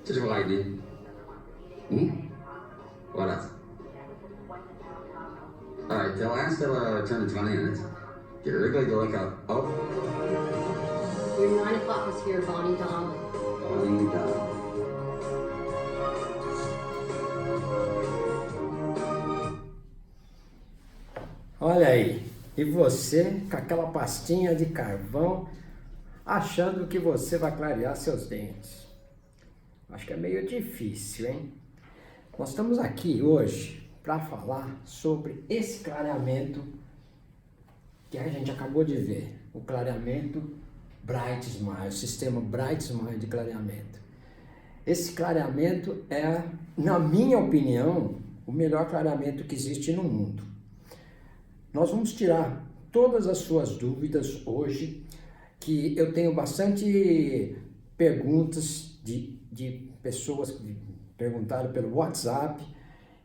Physical ID. What else? All right, they'll ask to return 20 minutes. Get Wrigley to look up. Oh, Your 9 o'clock was here, Bonnie Donnelly. Bonnie Donnelly. Olha aí, e você com aquela pastinha de carvão, achando que você vai clarear seus dentes. Acho que é meio difícil, hein? Nós estamos aqui hoje para falar sobre esse clareamento que a gente acabou de ver, o clareamento Bright Smile, o sistema Bright Smile de clareamento. Esse clareamento é, na minha opinião, o melhor clareamento que existe no mundo. Nós vamos tirar todas as suas dúvidas hoje, que eu tenho bastante perguntas de pessoas que perguntaram pelo WhatsApp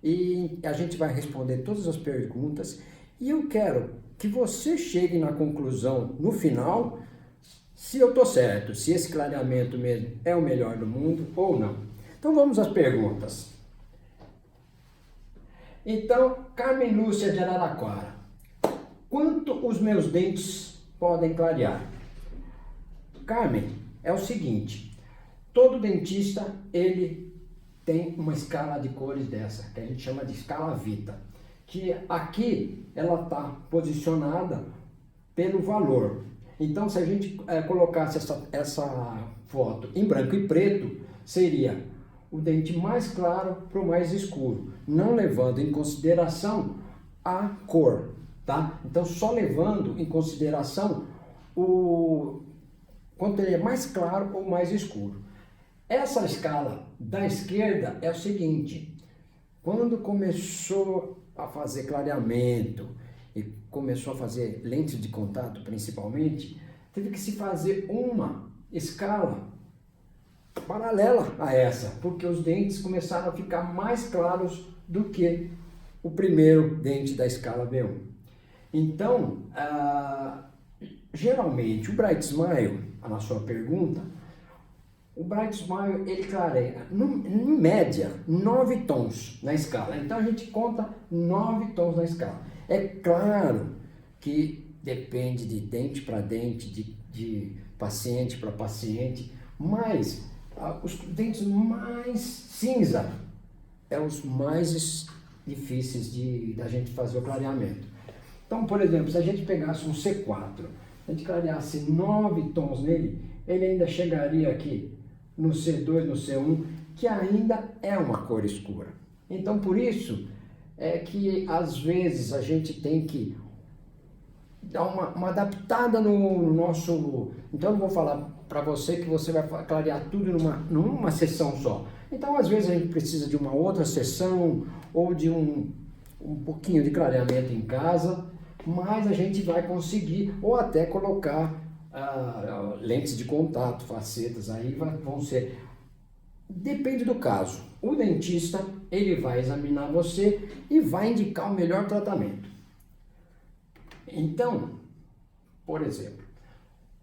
e a gente vai responder todas as perguntas e eu quero que você chegue na conclusão no final se eu estou certo, se esse clareamento mesmo é o melhor do mundo ou não. Então vamos às perguntas. Então, Carmen Lúcia de Araraquara. Quanto os meus dentes podem clarear? Carmen, é o seguinte, todo dentista ele tem uma escala de cores dessa, que a gente chama de escala Vita, que aqui ela está posicionada pelo valor. Então, se a gente colocasse essa foto em branco e preto, seria o dente mais claro para o mais escuro, não levando em consideração a cor. Tá? Então, só levando em consideração quanto ele é mais claro ou mais escuro. Essa escala da esquerda é o seguinte, quando começou a fazer clareamento e começou a fazer lentes de contato principalmente, teve que se fazer uma escala paralela a essa, porque os dentes começaram a ficar mais claros do que o primeiro dente da escala B1. Então, geralmente, o Bright Smile, na sua pergunta, o Bright Smile, ele clareia, em média, 9 tons na escala. Então, a gente conta 9 tons na escala. É claro que depende de dente para dente, de paciente para paciente, mas os dentes mais cinza é os mais difíceis da gente fazer o clareamento. Então, por exemplo, se a gente pegasse um C4, a gente clareasse 9 tons nele, ele ainda chegaria aqui no C2, no C1, que ainda é uma cor escura. Então, por isso é que às vezes a gente tem que dar uma adaptada no nosso... Então, eu não vou falar para você que você vai clarear tudo numa sessão só. Então, às vezes a gente precisa de uma outra sessão ou de um pouquinho de clareamento em casa, mas a gente vai conseguir, ou até colocar lentes de contato, facetas, aí vão ser... Depende do caso. O dentista, ele vai examinar você e vai indicar o melhor tratamento. Então, por exemplo,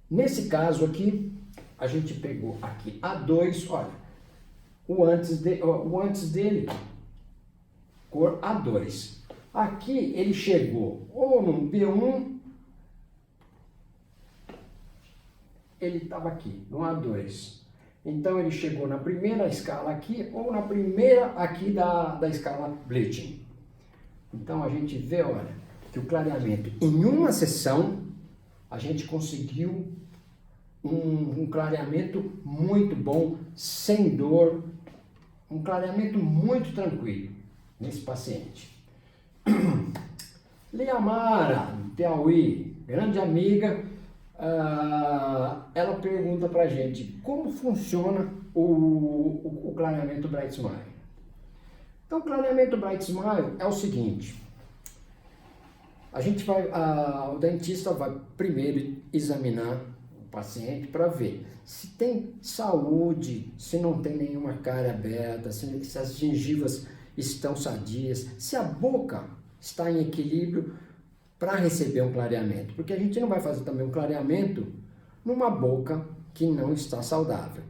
nesse caso aqui, a gente pegou aqui A2, olha, o antes dele, cor A2. Aqui ele chegou ou no B1, ele estava aqui, no A2. Então ele chegou na primeira escala aqui ou na primeira aqui da escala Bleaching. Então a gente vê, olha, que o clareamento em uma sessão, a gente conseguiu um clareamento muito bom, sem dor, um clareamento muito tranquilo nesse paciente. Liamara, Piauí, grande amiga, ela pergunta pra gente como funciona o clareamento Bright Smile. Então, o clareamento Bright Smile é o seguinte, o dentista vai primeiro examinar o paciente para ver se tem saúde, se não tem nenhuma cárie aberta, se as gengivas estão sadias, se a boca está em equilíbrio para receber um clareamento, porque a gente não vai fazer também um clareamento numa boca que não está saudável.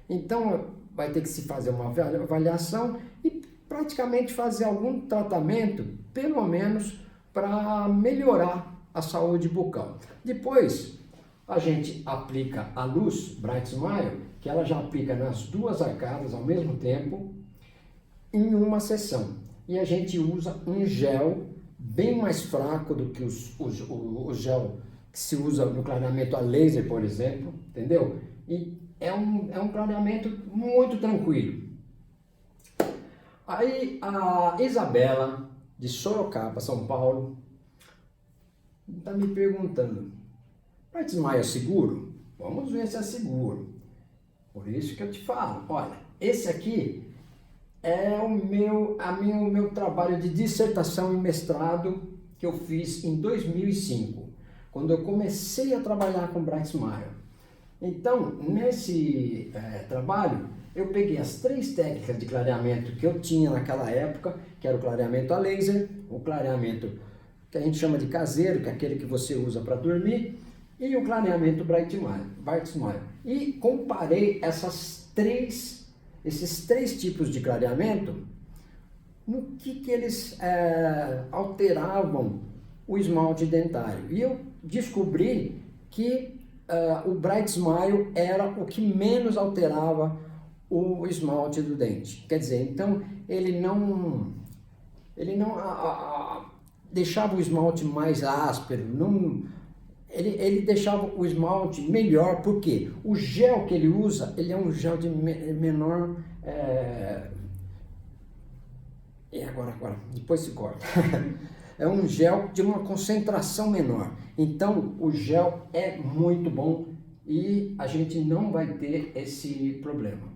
Então, vai ter que se fazer uma avaliação e praticamente fazer algum tratamento, pelo menos, para melhorar a saúde bucal. Depois, a gente aplica a luz Bright Smile, que ela já aplica nas duas arcadas ao mesmo tempo, em uma sessão. E a gente usa um gel bem mais fraco do que o gel que se usa no clareamento a laser, por exemplo, entendeu? E é um clareamento muito tranquilo. Aí a Isabela, de Sorocaba, São Paulo, está me perguntando, Bright Smile é seguro? Vamos ver se é seguro. Por isso que eu te falo, olha, esse aqui é o meu trabalho de dissertação e mestrado que eu fiz em 2005, quando eu comecei a trabalhar com Bright Smile. Então, nesse trabalho, eu peguei as 3 técnicas de clareamento que eu tinha naquela época, que era o clareamento a laser, o clareamento que a gente chama de caseiro, que é aquele que você usa para dormir, e o clareamento Bright Smile. E comparei esses 3 tipos de clareamento, no que eles alteravam o esmalte dentário. E eu descobri que o Bright Smile era o que menos alterava o esmalte do dente. Quer dizer, então ele não deixava o esmalte mais áspero, ele deixava o esmalte melhor, porque o gel que ele usa, ele é um gel de menor... E agora, depois se corta. É um gel de uma concentração menor. Então, o gel é muito bom e a gente não vai ter esse problema.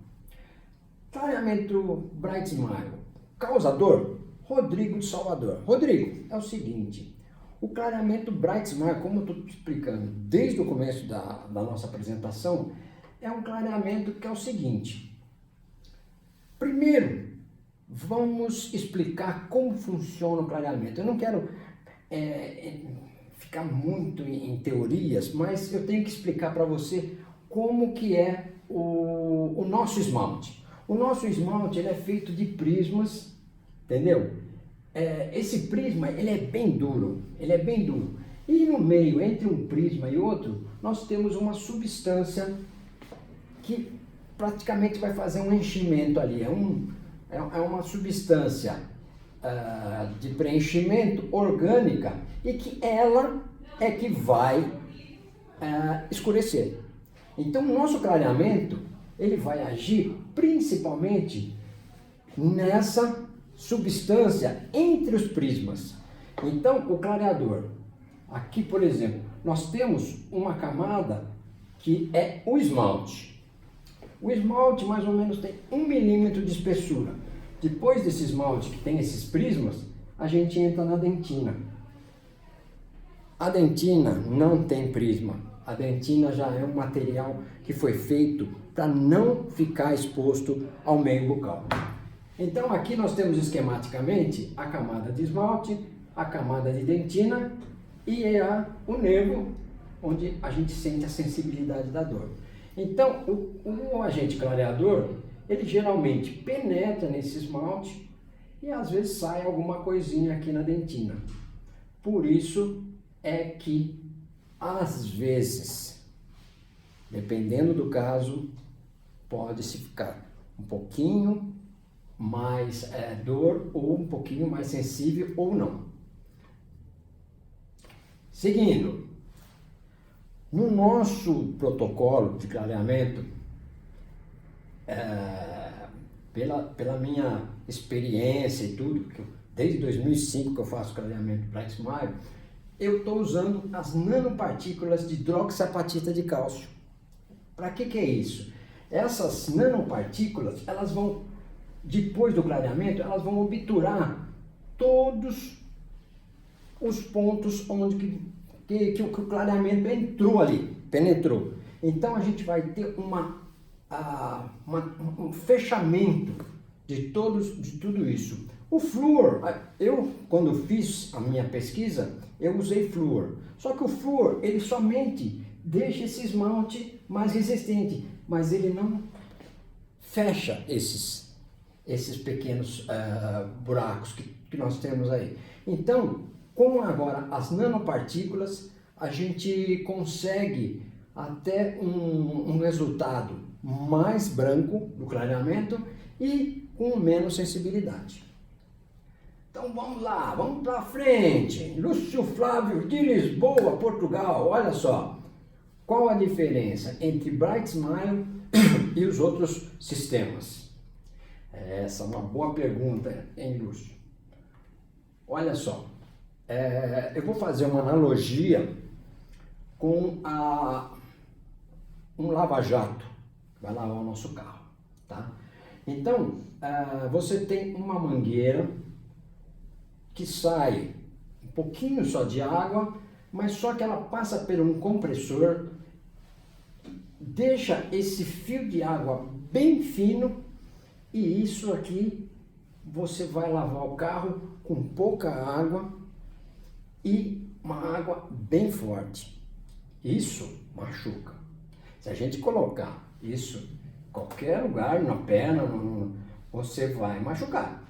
Clareamento Bright Smile. Causador? Rodrigo de Salvador. Rodrigo, é o seguinte, o clareamento Bright Smile, como eu estou explicando desde o começo da nossa apresentação, é um clareamento que é o seguinte. Primeiro, vamos explicar como funciona o clareamento. Eu não quero ficar muito em teorias, mas eu tenho que explicar para você como que é o nosso esmalte. O nosso esmalte ele é feito de prismas, entendeu? Esse prisma ele é bem duro, E no meio, entre um prisma e outro, nós temos uma substância que praticamente vai fazer um enchimento ali. É uma substância de preenchimento orgânica e que ela é que vai escurecer. Então, o nosso clareamento ele vai agir principalmente nessa substância entre os prismas. Então, o clareador, aqui por exemplo, nós temos uma camada que é o esmalte. O esmalte mais ou menos tem 1 milímetro de espessura. Depois desse esmalte que tem esses prismas, a gente entra na dentina. A dentina não tem prisma. A dentina já é um material que foi feito para não ficar exposto ao meio bucal. Então aqui nós temos esquematicamente a camada de esmalte, a camada de dentina e o nervo onde a gente sente a sensibilidade da dor. Então o agente clareador, ele geralmente penetra nesse esmalte e às vezes sai alguma coisinha aqui na dentina. Por isso é que às vezes, dependendo do caso, pode-se ficar um pouquinho mais dor ou um pouquinho mais sensível ou não. Seguindo, no nosso protocolo de clareamento, pela minha experiência e tudo, porque desde 2005 que eu faço clareamento Bright Smile, eu estou usando as nanopartículas de hidroxiapatita de cálcio. Para que é isso? Essas nanopartículas, elas vão, depois do clareamento, elas vão obturar todos os pontos onde que o clareamento entrou ali, penetrou. Então a gente vai ter um fechamento de tudo isso. O flúor, eu quando fiz a minha pesquisa, eu usei flúor. Só que o flúor, ele somente deixa esse esmalte mais resistente, mas ele fecha esses pequenos buracos que nós temos aí. Então, com agora as nanopartículas, a gente consegue até um resultado mais branco do clareamento e com menos sensibilidade. Então vamos lá, vamos para frente. Lúcio Flávio de Lisboa, Portugal. Olha só, qual a diferença entre Bright Smile e os outros sistemas? Essa é uma boa pergunta, hein, Lúcio? Olha só, eu vou fazer uma analogia com um lava-jato que vai lavar o nosso carro, tá? Então, você tem uma mangueira que sai um pouquinho só de água, mas só que ela passa por um compressor, deixa esse fio de água bem fino, e isso aqui você vai lavar o carro com pouca água e uma água bem forte. Isso machuca. Se a gente colocar isso em qualquer lugar, na perna, você vai machucar.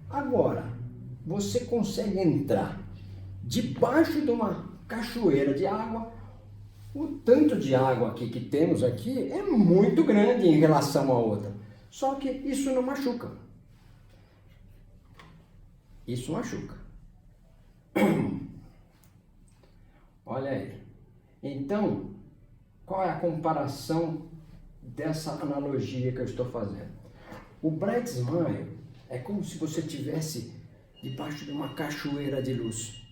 Agora, você consegue entrar debaixo de uma cachoeira de água. O tanto de água aqui que temos aqui é muito grande em relação à outra. Só que isso não machuca. Isso machuca. Olha aí. Então, qual é a comparação dessa analogia que eu estou fazendo? O Bright Smile é como se você estivesse debaixo de uma cachoeira de luz.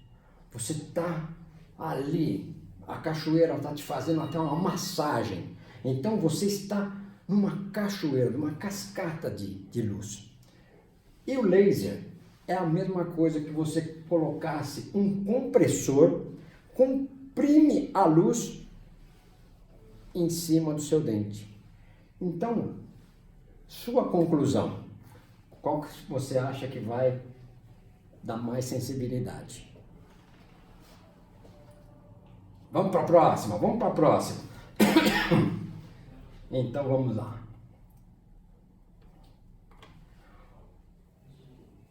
Você está ali, a cachoeira está te fazendo até uma massagem. Então você está numa cachoeira, numa cascata de luz. E o laser é a mesma coisa que você colocasse um compressor, comprime a luz em cima do seu dente. Então, sua conclusão, qual que você acha que vai dar mais sensibilidade? Vamos para a próxima. Então vamos lá.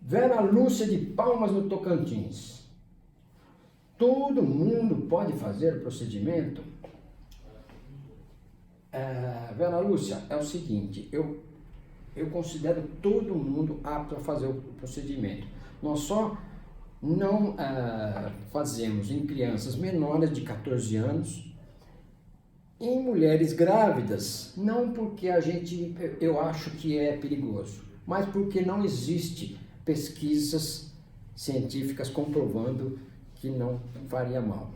Vera Lúcia de Palmas, no Tocantins. Todo mundo pode fazer o procedimento? Vera Lúcia, é o seguinte, eu considero todo mundo apto a fazer o procedimento. Nós só não fazemos em crianças menores de 14 anos, em mulheres grávidas, não porque eu acho que é perigoso, mas porque não existe pesquisas científicas comprovando que não faria mal.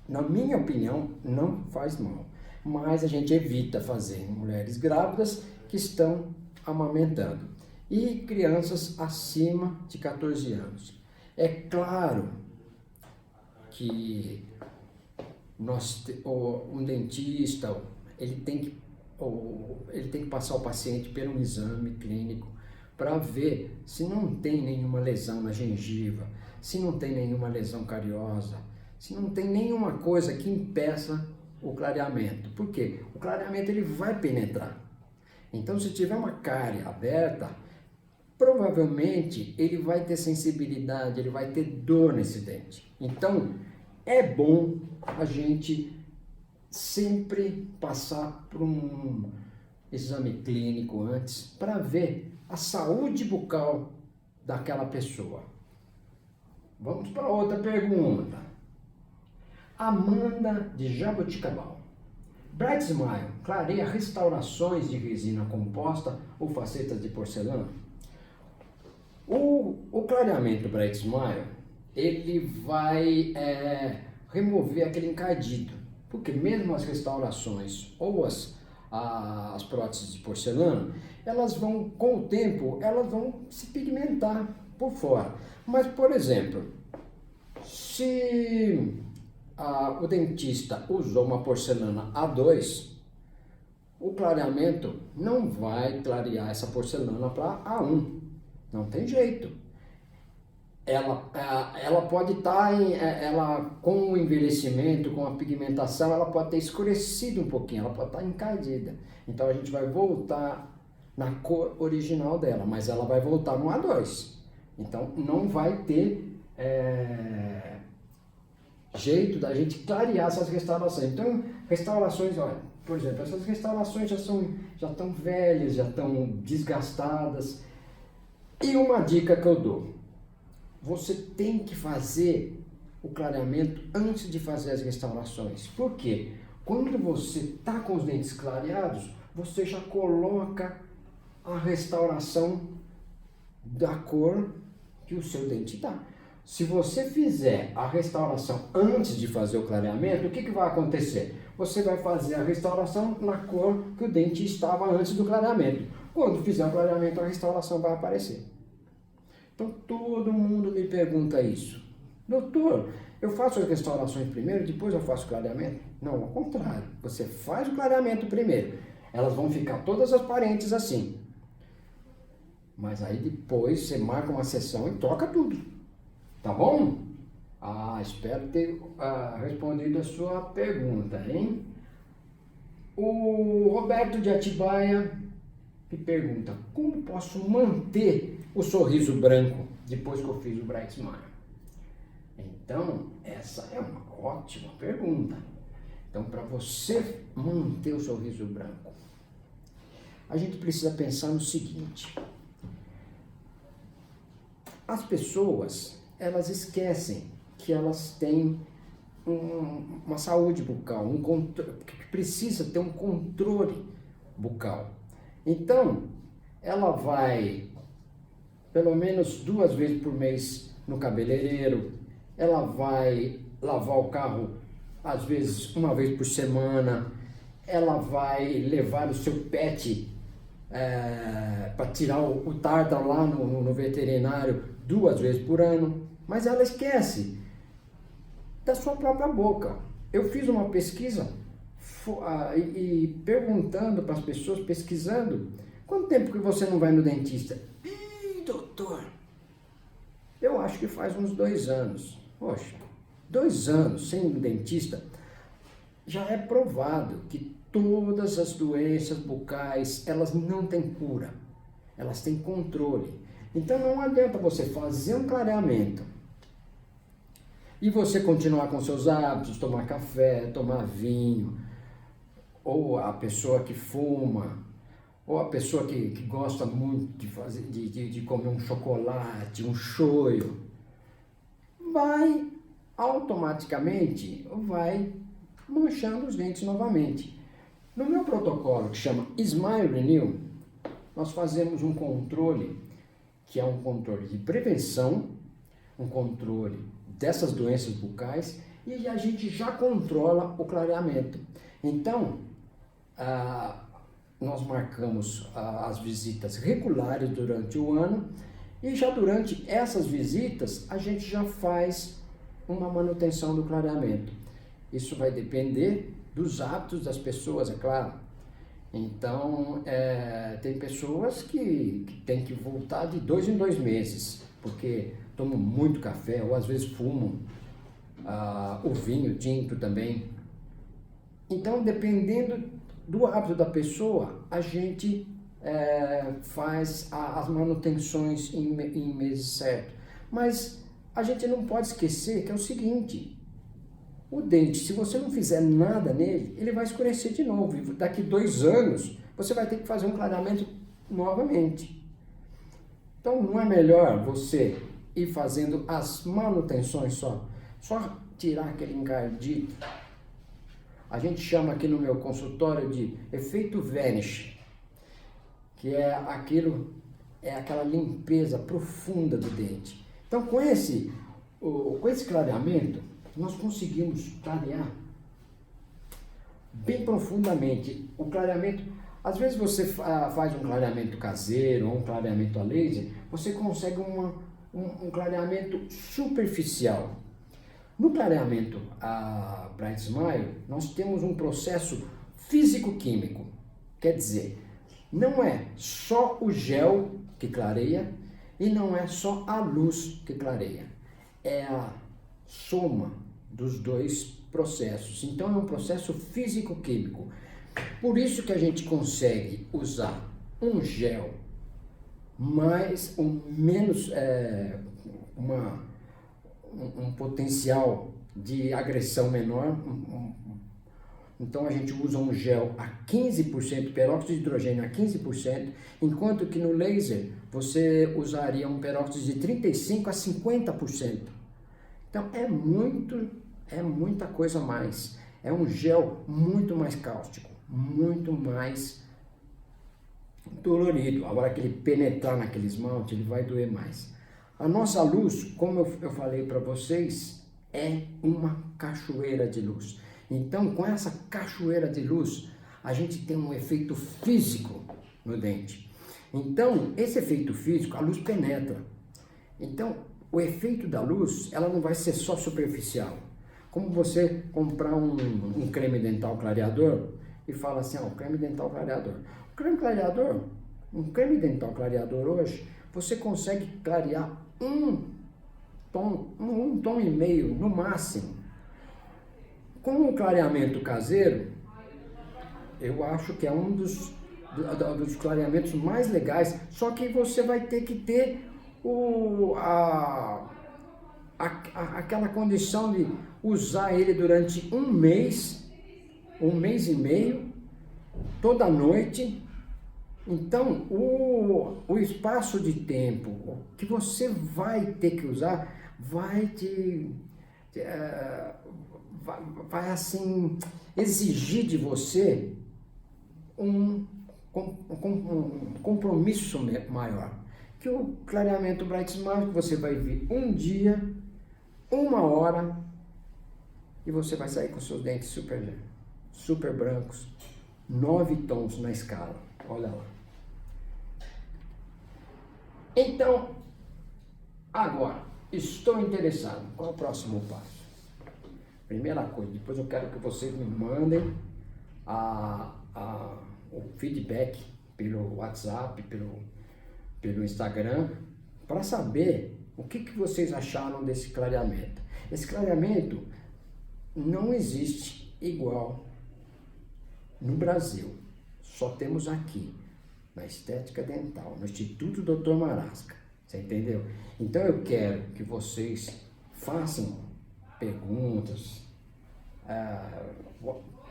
Na minha opinião, não faz mal, mas a gente evita fazer em mulheres grávidas que estão amamentando e crianças acima de 14 anos. É claro que um dentista, ele tem que passar o paciente por um exame clínico para ver se não tem nenhuma lesão na gengiva, se não tem nenhuma lesão cariosa, se não tem nenhuma coisa que impeça o clareamento. Por quê? O clareamento ele vai penetrar. Então, se tiver uma cárie aberta, provavelmente ele vai ter sensibilidade, ele vai ter dor nesse dente. Então, é bom a gente sempre passar por um exame clínico antes para ver a saúde bucal daquela pessoa. Vamos para outra pergunta. Amanda de Jaboticabal. Bright Smile clareia restaurações de resina composta ou facetas de porcelana? O clareamento Bright Smile, ele vai remover aquele encardido, porque mesmo as restaurações ou as próteses de porcelana, elas vão, com o tempo, elas vão se pigmentar por fora. Mas, por exemplo, se o dentista usou uma porcelana A2, o clareamento não vai clarear essa porcelana para A1. Não tem jeito. Ela pode estar com o envelhecimento, com a pigmentação, ela pode ter escurecido um pouquinho, ela pode estar encardida. Então a gente vai voltar na cor original dela, mas ela vai voltar no A2. Então não vai ter jeito da gente clarear essas restaurações. Então, restaurações, olha, por exemplo, essas restaurações já estão velhas, já estão desgastadas. E uma dica que eu dou: você tem que fazer o clareamento antes de fazer as restaurações. Por quê? Quando você está com os dentes clareados, você já coloca a restauração da cor que o seu dente está. Se você fizer a restauração antes de fazer o clareamento, o que vai acontecer? Você vai fazer a restauração na cor que o dente estava antes do clareamento. Quando fizer o clareamento, a restauração vai aparecer. Então todo mundo me pergunta isso. Doutor, eu faço as restaurações primeiro, depois eu faço o clareamento? Não, ao contrário. Você faz o clareamento primeiro. Elas vão ficar todas transparentes assim. Mas aí depois você marca uma sessão e troca tudo. Tá bom? Espero ter respondido a sua pergunta, hein? O Roberto de Atibaia me pergunta: como posso manter o sorriso branco depois que eu fiz o Bright Smile? Então, essa é uma ótima pergunta. Então, para você manter o sorriso branco, a gente precisa pensar no seguinte: as pessoas, elas esquecem que elas têm uma saúde bucal, que precisa ter um controle bucal. Então, ela vai pelo menos 2 vezes por mês no cabeleireiro, ela vai lavar o carro às vezes 1 vez por semana, ela vai levar o seu pet para tirar o tártaro lá no veterinário 2 vezes por ano, mas ela esquece da sua própria boca. Eu fiz uma pesquisa e perguntando para as pessoas, pesquisando: quanto tempo que você não vai no dentista? Doutor, eu acho que faz uns 2 anos. Poxa, 2 anos sem um dentista, já é provado que todas as doenças bucais, elas não têm cura, elas têm controle. Então não adianta você fazer um clareamento e você continuar com seus hábitos, tomar café, tomar vinho, ou a pessoa que fuma, ou a pessoa que gosta muito de comer um chocolate, um shoyu, vai automaticamente manchando os dentes novamente. No meu protocolo, que chama Smile Renew, nós fazemos um controle, que é um controle de prevenção, um controle dessas doenças bucais, e a gente já controla o clareamento. Então, nós marcamos as visitas regulares durante o ano, e já durante essas visitas a gente já faz uma manutenção do clareamento. Isso vai depender dos hábitos das pessoas, é claro. Então, tem pessoas que têm que voltar de 2 em 2 meses, porque tomam muito café, ou às vezes fumam, o vinho tinto também. Então, dependendo do hábito da pessoa, a gente faz as manutenções em meses certos. Mas a gente não pode esquecer que é o seguinte: o dente, se você não fizer nada nele, ele vai escurecer de novo. E daqui 2 anos, você vai ter que fazer um clareamento novamente. Então, não é melhor você ir fazendo as manutenções só tirar aquele encardito? A gente chama aqui no meu consultório de efeito vanish, que é aquela limpeza profunda do dente. Então, com esse clareamento, nós conseguimos clarear bem profundamente. O clareamento, às vezes você faz um clareamento caseiro ou um clareamento a laser, você consegue um clareamento superficial. No clareamento a Bright Smile, nós temos um processo físico-químico. Quer dizer, não é só o gel que clareia e não é só a luz que clareia. É a soma dos 2 processos. Então é um processo físico-químico. Por isso que a gente consegue usar um gel mais ou menos um potencial de agressão menor. Então a gente usa um gel a 15%, peróxido de hidrogênio a 15%, enquanto que no laser você usaria um peróxido de 35% a 50%. Então é muita coisa a mais. É um gel muito mais cáustico, muito mais dolorido. Agora que ele penetrar naquele esmalte, ele vai doer mais. A nossa luz, como eu falei para vocês, é uma cachoeira de luz. Então, com essa cachoeira de luz, a gente tem um efeito físico no dente. Então, esse efeito físico, a luz penetra. Então, o efeito da luz, ela não vai ser só superficial. Como você comprar um creme dental clareador e fala assim, o creme dental clareador. Um creme dental clareador hoje, você consegue clarear um tom e meio no máximo. Com o clareamento caseiro, eu acho que é um dos clareamentos mais legais, só que você vai ter que ter aquela condição de usar ele durante um mês e meio, toda noite. Então, o espaço de tempo que você vai ter que usar vai assim exigir de você um compromisso maior. Que o clareamento Bright Smile, que você vai vir um dia, 1 hora, e você vai sair com seus dentes super brancos, 9 tons na escala. Olha lá. Então, agora, estou interessado. Qual é o próximo passo? Primeira coisa, depois eu quero que vocês me mandem o feedback pelo WhatsApp, pelo Instagram, para saber o que vocês acharam desse clareamento. Esse clareamento não existe igual no Brasil. Só temos aqui, na Estética Dental, no Instituto Dr. Marasca. Você entendeu? Então eu quero que vocês façam perguntas.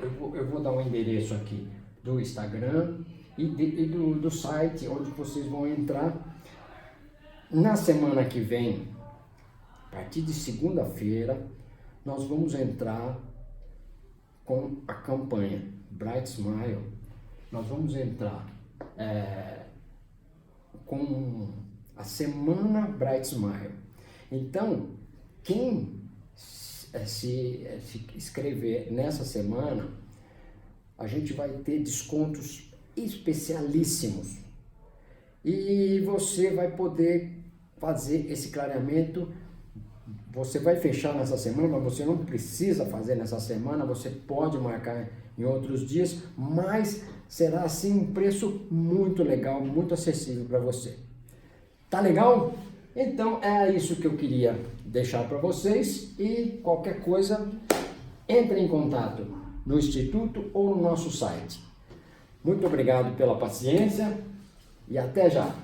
Eu vou dar um endereço aqui do Instagram e do site onde vocês vão entrar. Na semana que vem, a partir de segunda-feira, nós vamos entrar com a campanha Bright Smile. Nós vamos entrar com a semana Bright Smile. Então, quem se inscrever nessa semana, a gente vai ter descontos especialíssimos. E você vai poder fazer esse clareamento. Você vai fechar nessa semana, mas você não precisa fazer nessa semana, você pode marcar em outros dias, mas será assim um preço muito legal, muito acessível para você. Tá legal? Então é isso que eu queria deixar para vocês, e qualquer coisa, entre em contato no Instituto ou no nosso site. Muito obrigado pela paciência e até já!